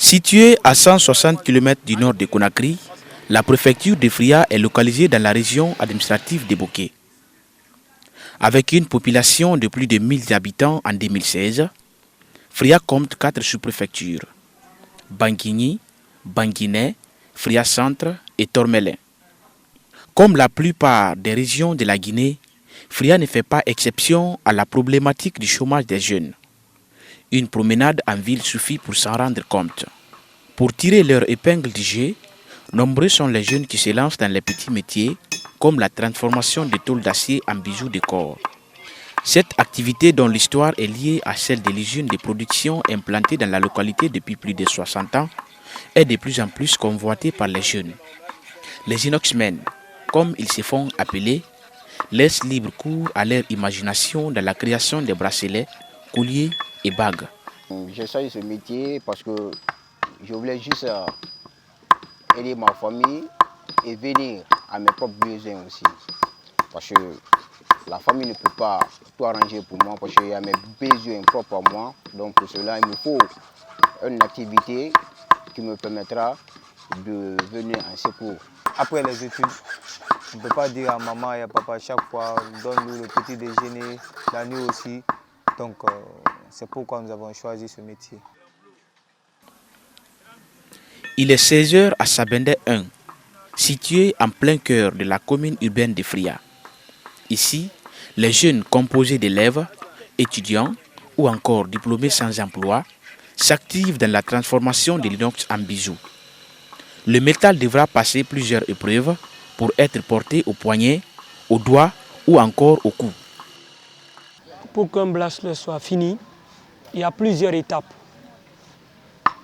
Située à 160 km du nord de Conakry, la préfecture de Fria est localisée dans la région administrative de Boké. Avec une population de plus de 1000 habitants en 2016, Fria compte 4 sous-préfectures: Banguigny, Banguiné, Fria Centre et Tormelin. Comme la plupart des régions de la Guinée, Fria ne fait pas exception à la problématique du chômage des jeunes. Une promenade en ville suffit pour s'en rendre compte. Pour tirer leur épingle du jeu, nombreux sont les jeunes qui se lancent dans les petits métiers comme la transformation de tôles d'acier en bijoux de corps. Cette activité dont l'histoire est liée à celle de l'usine de production implantée dans la localité depuis plus de 60 ans est de plus en plus convoitée par les jeunes. Les inoxmen, comme ils se font appeler, laissent libre cours à leur imagination dans la création des bracelets, colliers et bagues. J'ai choisi ce métier parce que je voulais juste aider ma famille et venir à mes propres besoins aussi. Parce que la famille ne peut pas tout arranger pour moi parce qu'il y a mes besoins propres à moi. Donc pour cela, il me faut une activité qui me permettra de venir en secours. Après les études, on ne peut pas dire à maman et à papa chaque fois, donne-nous le petit déjeuner, la nuit aussi. Donc c'est pourquoi nous avons choisi ce métier. Il est 16h à Sabendé 1, situé en plein cœur de la commune urbaine de Fria. Ici, les jeunes composés d'élèves, étudiants ou encore diplômés sans emploi s'activent dans la transformation de l'inox en bijoux. Le métal devra passer plusieurs épreuves pour être porté au poignet, au doigt ou encore au cou. Pour qu'un bracelet soit fini, il y a plusieurs étapes.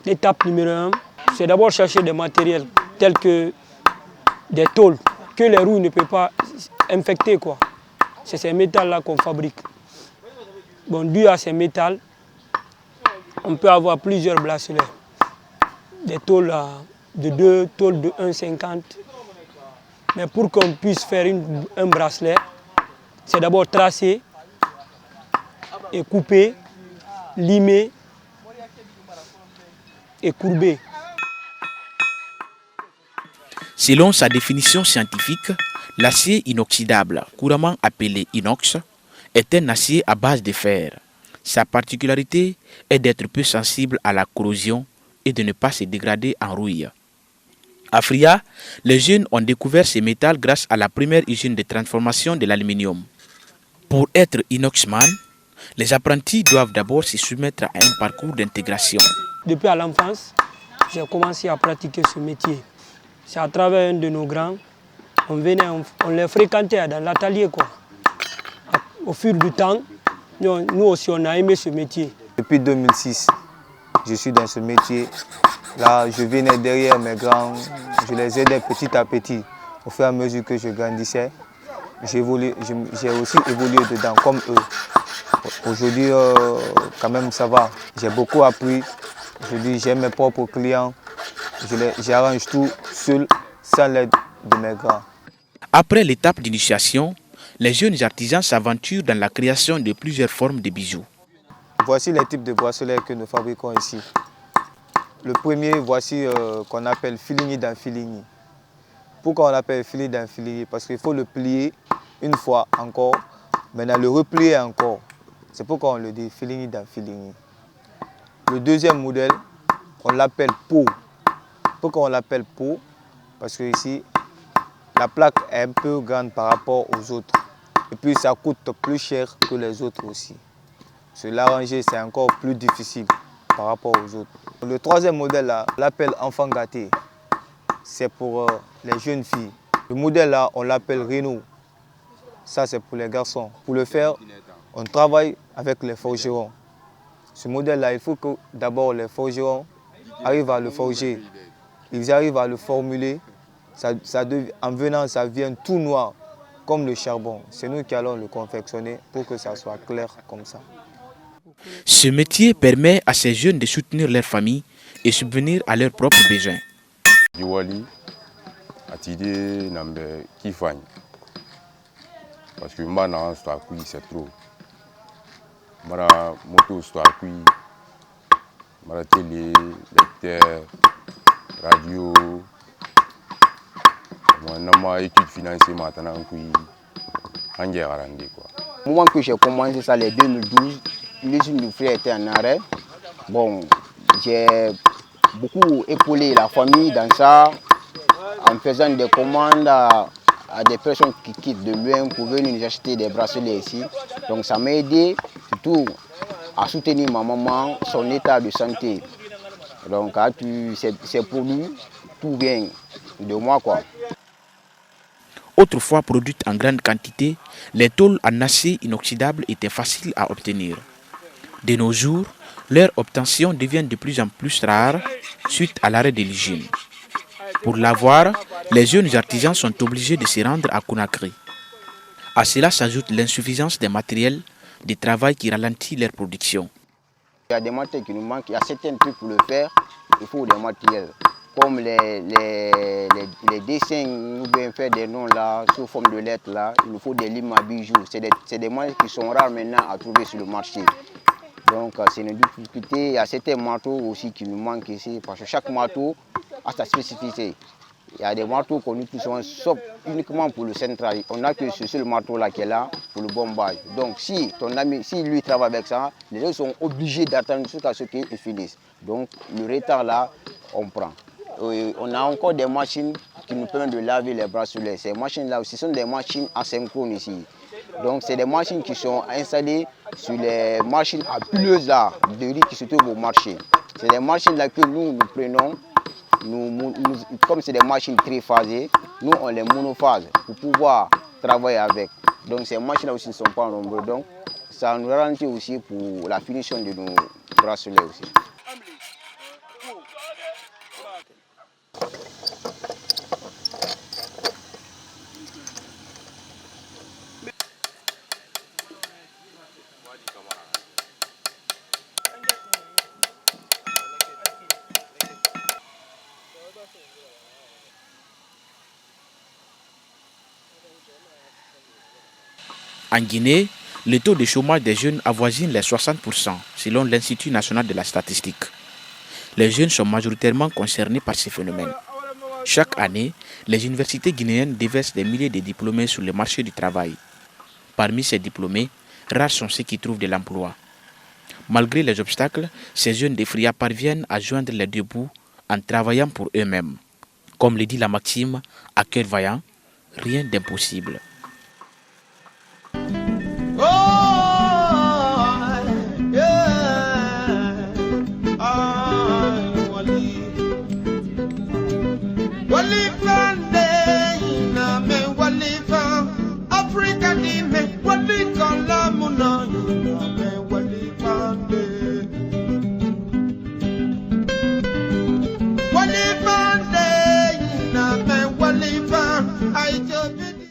L'étape numéro 1, c'est d'abord chercher des matériels tels que des tôles que les roues ne peuvent pas infecter, quoi. C'est ces métals-là qu'on fabrique. Bon, dû à ces métals, on peut avoir plusieurs bracelets. Des tôles de 2, tôles de 1,50. Mais pour qu'on puisse faire un bracelet, c'est d'abord tracer et couper, limer et courber. Selon sa définition scientifique, l'acier inoxydable, couramment appelé inox, est un acier à base de fer. Sa particularité est d'être peu sensible à la corrosion et de ne pas se dégrader en rouille. À Fria, les jeunes ont découvert ces métals grâce à la première usine de transformation de l'aluminium. Pour être inoxman, les apprentis doivent d'abord se soumettre à un parcours d'intégration. Depuis à l'enfance, j'ai commencé à pratiquer ce métier. C'est à travers un de nos grands, on les fréquentait dans l'atelier, quoi. Au fil du temps, nous aussi on a aimé ce métier. Depuis 2006, je suis dans ce métier. Là, je venais derrière mes grands, je les aidais petit à petit. Au fur et à mesure que je grandissais, j'ai aussi évolué dedans comme eux. Aujourd'hui, quand même, ça va. J'ai beaucoup appris. Aujourd'hui, j'ai mes propres clients. J'arrange tout seul, sans l'aide de mes grands. Après l'étape d'initiation, les jeunes artisans s'aventurent dans la création de plusieurs formes de bijoux. Voici les types de bracelets que nous fabriquons ici. Le premier, voici qu'on appelle filigny dans filigny. Pourquoi on appelle filigny dans filigny? Parce qu'il faut le plier une fois encore, maintenant le replier encore. C'est pourquoi on le dit filigny dans filigny. Le deuxième modèle, on l'appelle peau. Pourquoi on l'appelle peau? Parce que ici, la plaque est un peu grande par rapport aux autres. Et puis ça coûte plus cher que les autres aussi. Se l'arranger, c'est encore plus difficile par rapport aux autres. Le troisième modèle, là, on l'appelle enfant gâté. C'est pour les jeunes filles. Le modèle là, on l'appelle Renault. Ça, c'est pour les garçons. Pour le faire, on travaille avec les forgerons. Ce modèle-là, il faut que d'abord les forgerons arrivent à le forger. Ils arrivent à le formuler. En venant, ça vient tout noir, comme le charbon. C'est nous qui allons le confectionner pour que ça soit clair comme ça. Ce métier permet à ces jeunes de soutenir leur famille et subvenir à leurs propres besoins. Diwali, atidé nambe kifany. Parce que maintenant, c'est trop. Mara moto soit kui la télé, lecteur, radio. On a études financières maintenant en guerre. Au moment que j'ai commencé ça, en 2012, l'usine du frère était en arrêt. Bon, j'ai beaucoup épaulé la famille dans ça, en faisant des commandes à des personnes qui quittent de loin pour venir nous acheter des bracelets ici. Donc ça m'a aidé surtout à soutenir ma maman, son état de santé. Donc ces produits, tout vient de moi, quoi. Autrefois produites en grande quantité, les tôles en acier inoxydable étaient faciles à obtenir. De nos jours, leur obtention devient de plus en plus rare suite à l'arrêt de l'usine. Pour l'avoir, les jeunes artisans sont obligés de se rendre à Conakry. À cela s'ajoute l'insuffisance des matériels de travail qui ralentit leur production. Il y a des matériels qui nous manquent, il y a certains trucs pour le faire, il faut des matériels. Comme les dessins, ou bien faire des noms là, sous forme de lettres là, il nous faut des limes à bijoux. C'est des matériels qui sont rares maintenant à trouver sur le marché. Donc c'est une difficulté. Il y a certains marteaux aussi qui nous manquent ici, parce que chaque marteau a sa spécificité. Il y a des marteaux qu'on utilise sauf uniquement pour le central. On n'a que ce seul marteau là qui est là pour le bombage. Donc si ton ami, si lui travaille avec ça, les gens sont obligés d'attendre jusqu'à ce qu'ils finissent. Donc le retard là, on prend. On a encore des machines qui nous permettent de laver les bracelets. Ces machines-là aussi sont des machines asynchrone ici. Donc c'est des machines qui sont installées sur les machines à pileuses là, de riz qui se trouvent au marché. C'est des machines-là que nous prenons, comme c'est des machines triphasées, nous on les monophases pour pouvoir travailler avec. Donc ces machines-là aussi ne sont pas nombreuses. Donc ça nous ralentit aussi pour la finition de nos bracelets aussi. En Guinée, le taux de chômage des jeunes avoisine les 60% selon l'Institut national de la statistique. Les jeunes sont majoritairement concernés par ces phénomènes. Chaque année, les universités guinéennes déversent des milliers de diplômés sur le marché du travail. Parmi ces diplômés, rares sont ceux qui trouvent de l'emploi. Malgré les obstacles, ces jeunes de Fria parviennent à joindre les deux bouts en travaillant pour eux-mêmes. Comme le dit la maxime, à cœur vaillant, rien d'impossible. Wali